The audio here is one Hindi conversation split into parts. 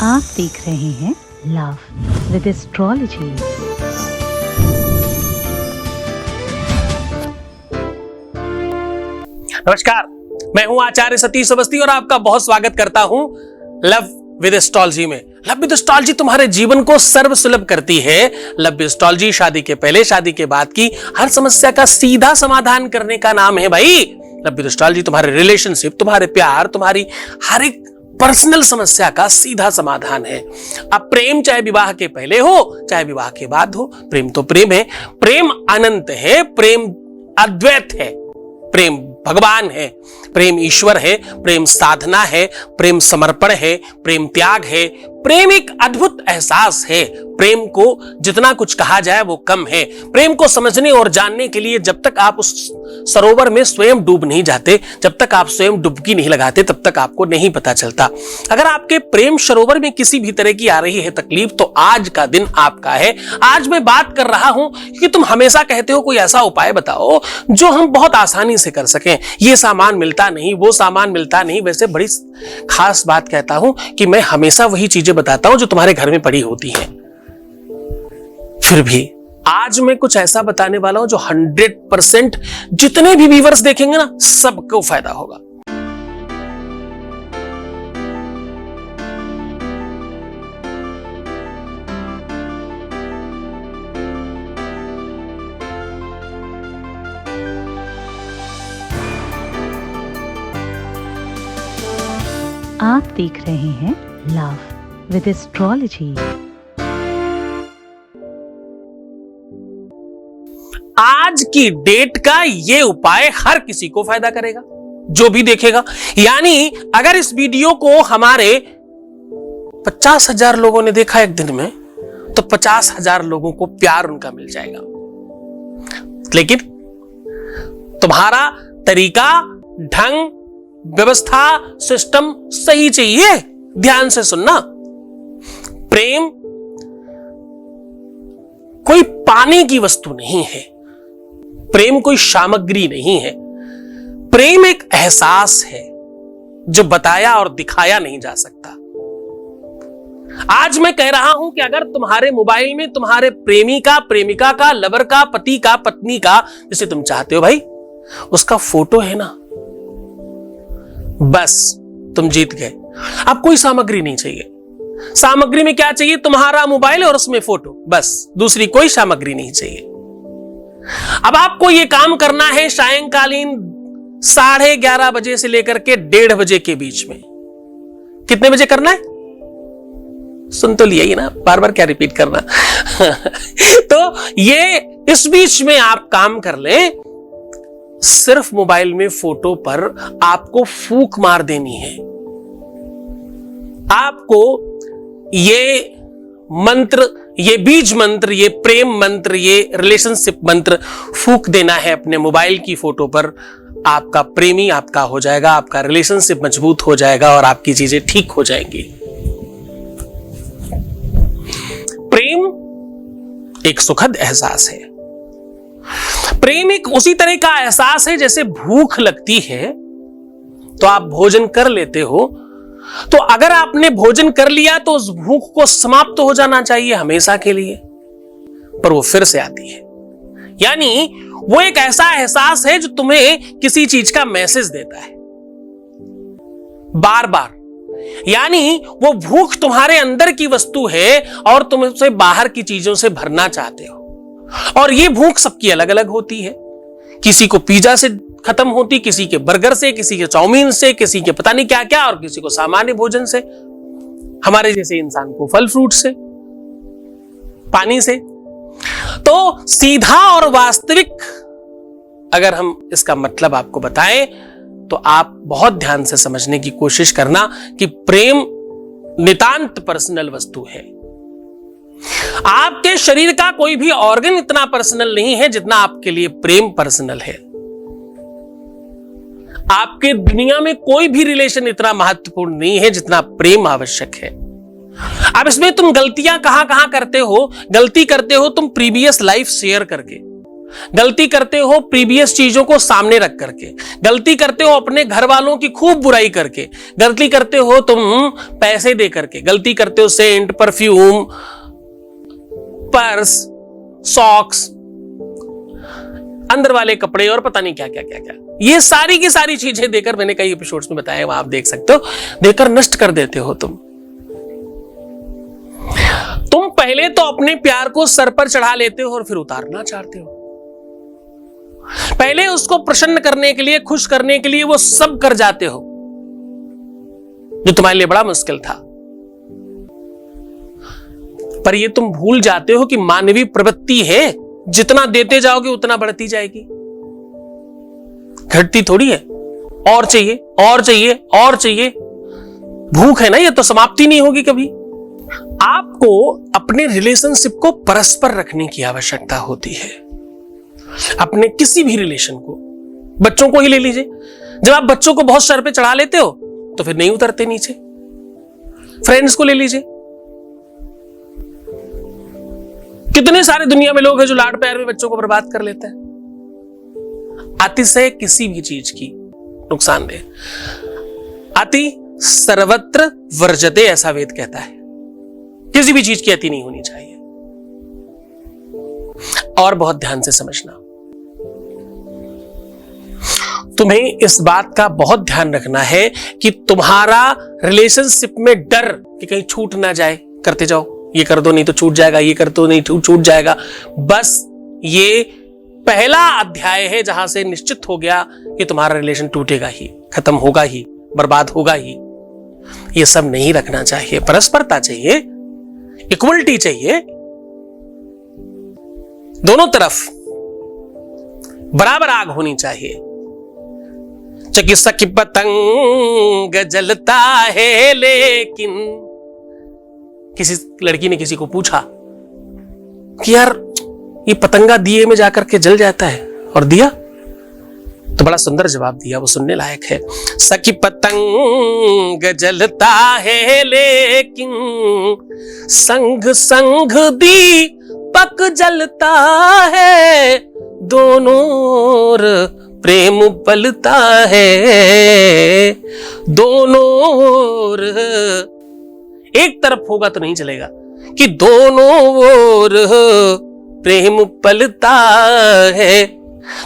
आप देख रहे हैं लव विद एस्ट्रोलॉजी। नमस्कार, मैं हूं आचार्य सतीश अवस्थी और आपका बहुत स्वागत करता हूं लव विद एस्ट्रोलॉजी में। लव विद एस्ट्रोलॉजी तुम्हारे जीवन को सर्व सुलभ करती है। लव विद एस्ट्रोलॉजी शादी के पहले, शादी के बाद की हर समस्या का सीधा समाधान करने का नाम है भाई। लव विद एस्ट्रोलॉजी तुम्हारे रिलेशनशिप, तुम्हारे प्यार, तुम्हारी हर एक पर्सनल समस्या का सीधा समाधान है। अब प्रेम चाहे विवाह के पहले हो चाहे विवाह के बाद हो, प्रेम तो प्रेम है। प्रेम अनंत है, प्रेम अद्वैत है, प्रेम भगवान है, प्रेम ईश्वर है, प्रेम साधना है, प्रेम समर्पण है, प्रेम त्याग है। प्रेम एक अद्भुत एहसास है। प्रेम को जितना कुछ कहा जाए वो कम है। प्रेम को समझने और जानने के लिए जब तक आप उस सरोवर में स्वयं डूब नहीं जाते, जब तक आप स्वयं डुबकी नहीं लगाते, तब तक आपको नहीं पता चलता। अगर आपके प्रेम सरोवर में किसी भी तरह की आ रही है तकलीफ, तो आज का दिन आपका है। आज मैं बात कर रहा हूं कि तुम हमेशा कहते हो कोई ऐसा उपाय बताओ जो हम बहुत आसानी से कर सकें। ये सामान मिलता नहीं, वो सामान मिलता नहीं। वैसे बड़ी खास बात कहता हूं कि मैं हमेशा वही चीजें बताता हूं जो तुम्हारे घर में पड़ी होती हैं। फिर भी आज मैं कुछ ऐसा बताने वाला हूं जो 100% जितने भी व्यूअर्स देखेंगे ना, सबको फायदा होगा। आप देख रहे हैं लव विद एस्ट्रोलॉजी। आज की डेट का ये उपाय हर किसी को फायदा करेगा जो भी देखेगा। यानी अगर इस वीडियो को हमारे 50,000 लोगों ने देखा एक दिन में, तो 50,000 लोगों को प्यार उनका मिल जाएगा। लेकिन तुम्हारा तरीका, ढंग, व्यवस्था, सिस्टम सही चाहिए। ध्यान से सुनना। प्रेम कोई पाने की वस्तु नहीं है, प्रेम कोई सामग्री नहीं है। प्रेम एक एहसास है जो बताया और दिखाया नहीं जा सकता। आज मैं कह रहा हूं कि अगर तुम्हारे मोबाइल में तुम्हारे प्रेमी का, प्रेमिका का, लवर का, पति का, पत्नी का, जिसे तुम चाहते हो भाई, उसका फोटो है ना, बस तुम जीत गए। अब कोई सामग्री नहीं चाहिए। सामग्री में क्या चाहिए? तुम्हारा मोबाइल और उसमें फोटो, बस। दूसरी कोई सामग्री नहीं चाहिए। अब आपको यह काम करना है सायंकालीन 11:30 बजे से लेकर के 1:30 बजे के बीच में। कितने बजे करना है? सुन तो लिया ही ना, बार बार क्या रिपीट करना। तो ये इस बीच में आप काम कर लें। सिर्फ मोबाइल में फोटो पर आपको फूंक मार देनी है। आपको ये मंत्र, ये बीज मंत्र, ये प्रेम मंत्र, ये रिलेशनशिप मंत्र फूंक देना है अपने मोबाइल की फोटो पर। आपका प्रेमी आपका हो जाएगा, आपका रिलेशनशिप मजबूत हो जाएगा और आपकी चीजें ठीक हो जाएंगी। प्रेम एक सुखद एहसास है। प्रेम एक उसी तरह का एहसास है जैसे भूख लगती है तो आप भोजन कर लेते हो। तो अगर आपने भोजन कर लिया तो उस भूख को समाप्त हो जाना चाहिए हमेशा के लिए, पर वो फिर से आती है। यानी वो एक ऐसा एहसास है जो तुम्हें किसी चीज का मैसेज देता है बार बार। यानी वो भूख तुम्हारे अंदर की वस्तु है और तुम उसे बाहर की चीजों से भरना चाहते हो। और ये भूख सबकी अलग अलग होती है। किसी को पिज्जा से खत्म होती, किसी के बर्गर से, किसी के चाउमीन से, किसी के पता नहीं क्या क्या, और किसी को सामान्य भोजन से। हमारे जैसे इंसान को फल फ्रूट से, पानी से। तो सीधा और वास्तविक अगर हम इसका मतलब आपको बताएं तो आप बहुत ध्यान से समझने की कोशिश करना कि प्रेम नितांत पर्सनल वस्तु है। आपके शरीर का कोई भी ऑर्गन इतना पर्सनल नहीं है जितना आपके लिए प्रेम पर्सनल है। आपके दुनिया में कोई भी रिलेशन इतना महत्वपूर्ण नहीं है जितना प्रेम आवश्यक है। अब इसमें तुम गलतियां कहां कहां करते हो? गलती करते हो तुम प्रीवियस लाइफ शेयर करके। गलती करते हो प्रीवियस चीजों को सामने रख करके, गलती करते हो अपने घर वालों की खूब बुराई करके, गलती करते हो तुम पैसे दे करके, गलती करते हो सेंट, परफ्यूम, पर्स, सॉक्स, अंदर वाले कपड़े और पता नहीं क्या क्या क्या क्या, ये सारी की सारी चीजें देकर, मैंने कई एपिसोड्स में बताया, वहां आप देख सकते हो, देकर नष्ट कर देते हो तुम पहले तो अपने प्यार को सर पर चढ़ा लेते हो और फिर उतारना चाहते हो। पहले उसको प्रसन्न करने के लिए, खुश करने के लिए वो सब कर जाते हो जो तुम्हारे लिए बड़ा मुश्किल था, पर ये तुम भूल जाते हो कि मानवीय प्रवृत्ति है, जितना देते जाओगे उतना बढ़ती जाएगी, घटती थोड़ी है। और चाहिए और चाहिए और चाहिए, भूख है ना, ये तो समाप्ति नहीं होगी कभी। आपको अपने रिलेशनशिप को परस्पर रखने की आवश्यकता होती है, अपने किसी भी रिलेशन को। बच्चों को ही ले लीजिए, जब आप बच्चों को बहुत सर पे चढ़ा लेते हो तो फिर नहीं उतरते नीचे। फ्रेंड्स को ले लीजिए, कितने सारे दुनिया में लोग हैं जो लाड प्यार में बच्चों को बर्बाद कर लेते हैं। अतिशय किसी भी चीज की नुकसानदेह, अति सर्वत्र वर्जते, ऐसा वेद कहता है। किसी भी चीज की अति नहीं होनी चाहिए। और बहुत ध्यान से समझना, तुम्हें इस बात का बहुत ध्यान रखना है कि तुम्हारा रिलेशनशिप में डर कि कहीं छूट ना जाए, करते जाओ, ये कर दो नहीं तो छूट जाएगा, ये कर दो नहीं तो छूट जाएगा। बस ये पहला अध्याय है जहां से निश्चित हो गया कि तुम्हारा रिलेशन टूटेगा ही, खत्म होगा ही, बर्बाद होगा ही। ये सब नहीं रखना चाहिए। परस्परता चाहिए, इक्वलिटी चाहिए, दोनों तरफ बराबर आग होनी चाहिए। चकी सकी पतंग जलता है, लेकिन किसी लड़की ने किसी को पूछा कि यार ये पतंगा दिए में जाकर के जल जाता है, और दिया तो बड़ा सुंदर जवाब दिया, वो सुनने लायक है। सखी पतंग जलता है, लेकिन संग संग दीपक जलता है, दोनों ओर प्रेम पलता है, दोनों ओर। एक तरफ होगा तो नहीं चलेगा कि दोनों ओर प्रेम पलता है।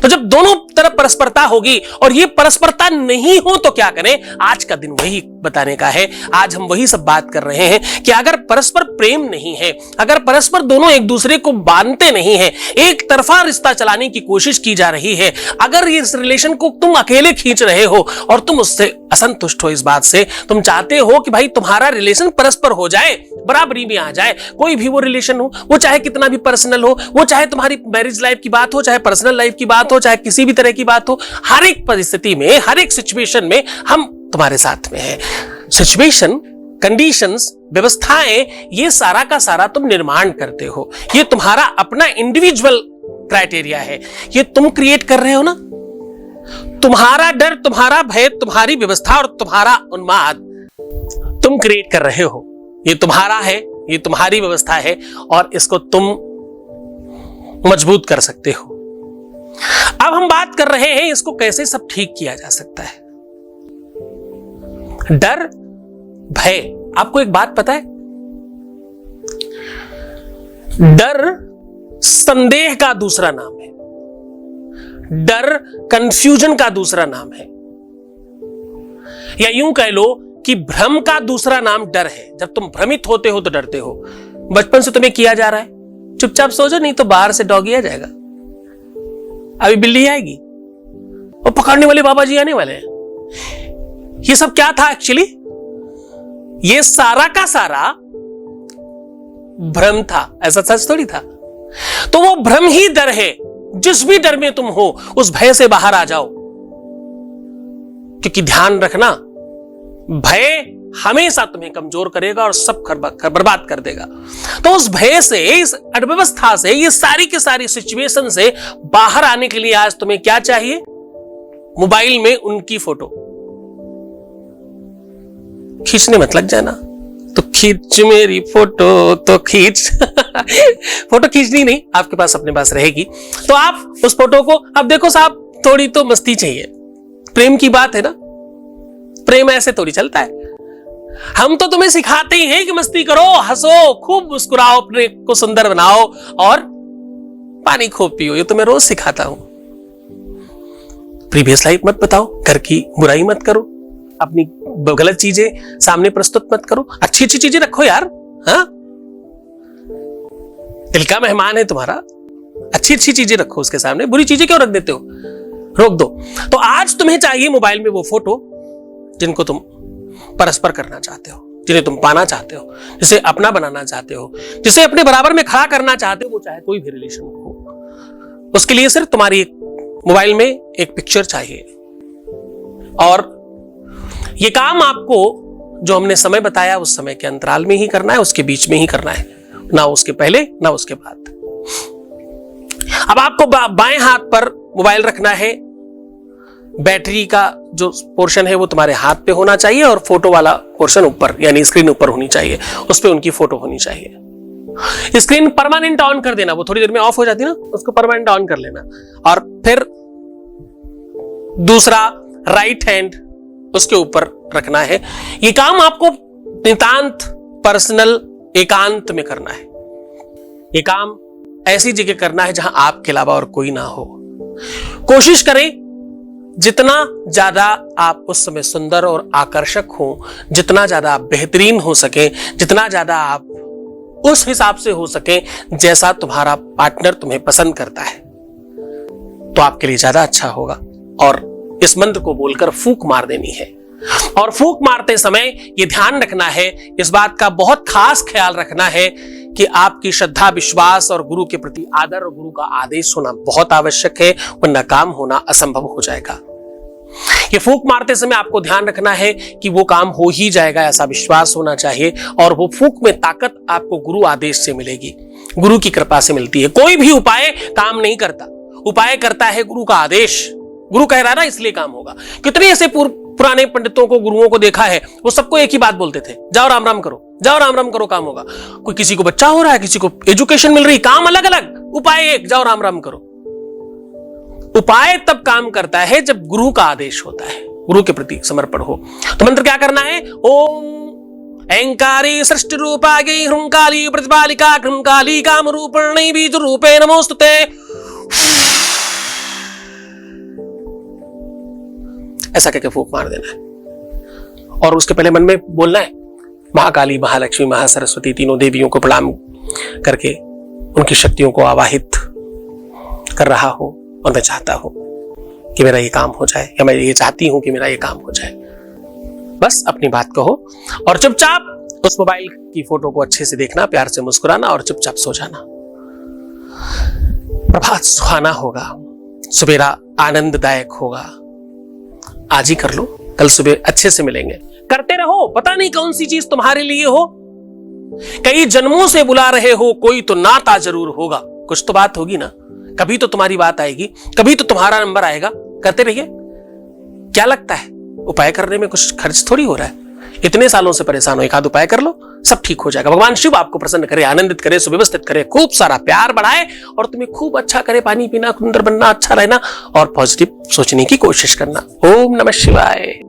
तो जब दोनों तरफ परस्परता होगी, और ये परस्परता नहीं हो तो क्या करें, आज का दिन वही बताने का है। आज हम वही सब बात कर रहे हैं कि अगर परस्पर प्रेम नहीं है, अगर परस्पर दोनों एक दूसरे को बांधते नहीं है, एक तरफा रिश्ता चलाने की कोशिश की जा रही है, अगर इस रिलेशन को तुम अकेले खींच रहे हो और तुम उससे असंतुष्ट हो, इस बात से तुम चाहते हो कि भाई तुम्हारा रिलेशन परस्पर हो जाए, बराबरी में आ जाए, कोई भी वो रिलेशन हो, वो चाहे कितना भी पर्सनल हो, वो चाहे तुम्हारी मैरिज लाइफ की बात हो, चाहे पर्सनल लाइफ की बात हो, चाहे किसी भी तरह की बात हो, हर एक परिस्थिति में, हर एक सिचुएशन में हम तुम्हारे साथ में हैं। सिचुएशन, कंडीशंस, व्यवस्थाएं, ये सारा का सारा तुम निर्माण करते हो। ये तुम्हारा अपना इंडिविजुअल क्राइटेरिया है, ये तुम क्रिएट कर रहे हो ना। तुम्हारा डर, तुम्हारा भय, तुम्हारी व्यवस्था और तुम्हारा उन्माद तुम क्रिएट कर रहे हो। ये तुम्हारा है, ये तुम्हारी व्यवस्था है, और इसको तुम मजबूत कर सकते हो। अब हम बात कर रहे हैं इसको कैसे सब ठीक किया जा सकता है। डर, भय, आपको एक बात पता है, डर संदेह का दूसरा नाम है, डर कंफ्यूजन का दूसरा नाम है, या यूं कह लो कि भ्रम का दूसरा नाम डर है। जब तुम भ्रमित होते हो तो डरते हो। बचपन से तुम्हें किया जा रहा है, चुपचाप सो जाओ, नहीं तो बाहर से डॉगी आ जाएगा, अभी बिल्ली आएगी, और पकड़ने वाले बाबा जी आने वाले हैं। ये सब क्या था एक्चुअली? ये सारा का सारा भ्रम था, ऐसा सच थोड़ी था। तो वो भ्रम ही डर है। जिस भी डर में तुम हो, उस भय से बाहर आ जाओ, क्योंकि ध्यान रखना, भय हमेशा तुम्हें कमजोर करेगा और सब बर्बाद कर देगा। तो उस भय से, इस अव्यवस्था से, ये सारी की सारी सिचुएशन से बाहर आने के लिए आज तुम्हें क्या चाहिए? मोबाइल में उनकी फोटो खींचने मत लग जाना। तो खींच मेरी फोटो तो खींच फोटो खींचनी नहीं, आपके पास अपने पास रहेगी, तो आप उस फोटो को अब देखो साहब, थोड़ी तो मस्ती चाहिए, प्रेम की बात है ना, प्रेम ऐसे थोड़ी चलता है। हम तो तुम्हें सिखाते ही हैं कि मस्ती करो, हंसो, खूब मुस्कुराओ, अपने को सुंदर बनाओ और पानी खूब पियो, ये तो मैं रोज सिखाता हूं। प्रीवियस लाइफ मत बताओ, घर की बुराई मत करो, अपनी गलत चीजें सामने प्रस्तुत मत करो, अच्छी अच्छी चीजें रखो यार। हाँ, दिल का मेहमान है तुम्हारा, अच्छी अच्छी चीजें रखो उसके सामने, बुरी चीजें क्यों रख देते हो, रोक दो। तो आज तुम्हें चाहिए मोबाइल में वो फोटो जिनको तुम परस्पर करना चाहते हो, जिन्हें तुम पाना चाहते हो, जिसे अपना बनाना चाहते हो, जिसे अपने बराबर में खड़ा करना चाहते हो, वो चाहे कोई भी रिलेशन हो। उसके लिए सिर्फ तुम्हारी मोबाइल में एक पिक्चर चाहिए, और ये काम आपको जो हमने समय बताया उस समय के अंतराल में ही करना है, उसके बीच में ही करना है, ना उसके पहले ना उसके बाद। अब आपको बाएं हाथ पर मोबाइल रखना है, बैटरी का जो पोर्शन है वो तुम्हारे हाथ पे होना चाहिए, और फोटो वाला पोर्शन ऊपर यानी स्क्रीन ऊपर होनी चाहिए, उस पे उनकी फोटो होनी चाहिए। स्क्रीन परमानेंट ऑन कर देना, वो थोड़ी देर में ऑफ हो जाती है ना, उसको परमानेंट ऑन कर लेना, और फिर दूसरा राइट हैंड उसके ऊपर रखना है। ये काम आपको नितांत पर्सनल एकांत में करना है। ये काम ऐसी जगह करना है जहां आपके अलावा और कोई ना हो। कोशिश करें जितना ज्यादा आप उस समय सुंदर और आकर्षक हो, जितना ज्यादा आप बेहतरीन हो सके, जितना ज्यादा आप उस हिसाब से हो सके जैसा तुम्हारा पार्टनर तुम्हें पसंद करता है, तो आपके लिए ज्यादा अच्छा होगा। और इस मंत्र को बोलकर फूंक मार देनी है, और फूंक मारते समय यह ध्यान रखना है, इस बात का बहुत खास ख्याल रखना है कि आपकी श्रद्धा, विश्वास और गुरु के प्रति आदर और गुरु का आदेश होना बहुत आवश्यक है, वरना काम होना असंभव हो जाएगा। ये फूंक मारते समय आपको ध्यान रखना है कि वो काम हो ही जाएगा, ऐसा विश्वास होना चाहिए, और वो फूंक में ताकत आपको गुरु आदेश से मिलेगी, गुरु की कृपा से मिलती है। कोई भी उपाय काम नहीं करता, उपाय करता है गुरु का आदेश। गुरु कह रहा है ना, इसलिए काम होगा। कितने ऐसे पुराने पंडितों को, गुरुओं को देखा है, वो सबको एक ही बात बोलते थे, जाओ राम राम करो, जाओ राम राम करो, काम होगा। कोई किसी को बच्चा हो रहा है, किसी को एजुकेशन मिल रही, काम अलग अलग, उपाय एक, जाओ राम राम करो। उपाय तब काम करता है जब गुरु का आदेश होता है, गुरु के प्रति समर्पण हो। तो मंत्र क्या करना है? ओम ऐंकारी सृष्टि रूपायै ह्रुंकाली प्रतिपालिका ह्रुंकाली काम रूपण्यै बीज रूपे नमोस्तुते। ऐसा कहकर फूंक मार देना है, और उसके पहले मन में बोलना है, महाकाली, महालक्ष्मी, महासरस्वती, तीनों देवियों को प्रणाम करके उनकी शक्तियों को आवाहित कर रहा हूं, और मैं चाहता हूं कि मेरा ये काम हो जाए, या मैं ये चाहती हूं कि मेरा ये काम हो जाए। बस अपनी बात कहो, और चुपचाप उस मोबाइल की फोटो को अच्छे से देखना, प्यार से मुस्कुराना, और चुपचाप सो जाना। प्रभात सुहाना होगा, सुबेरा आनंददायक होगा। आज ही कर लो, कल सुबह अच्छे से मिलेंगे। करते रहो, पता नहीं कौन सी चीज तुम्हारे लिए हो। कई जन्मों से बुला रहे हो, कोई तो नाता जरूर होगा, कुछ तो बात होगी ना, कभी तो तुम्हारी बात आएगी, कभी तो तुम्हारा नंबर आएगा। करते रहिए। क्या लगता है उपाय करने में कुछ खर्च थोड़ी हो रहा है? इतने सालों से परेशान हो, एक आध उपाय कर लो, सब ठीक हो जाएगा। भगवान शिव आपको प्रसन्न करे, आनंदित करे, सुव्यवस्थित करे, खूब सारा प्यार बढ़ाए, और तुम्हें खूब अच्छा करे, पानी पीना, सुंदर बनना, अच्छा रहना, और पॉजिटिव सोचने की कोशिश करना। ओम नमः शिवाय।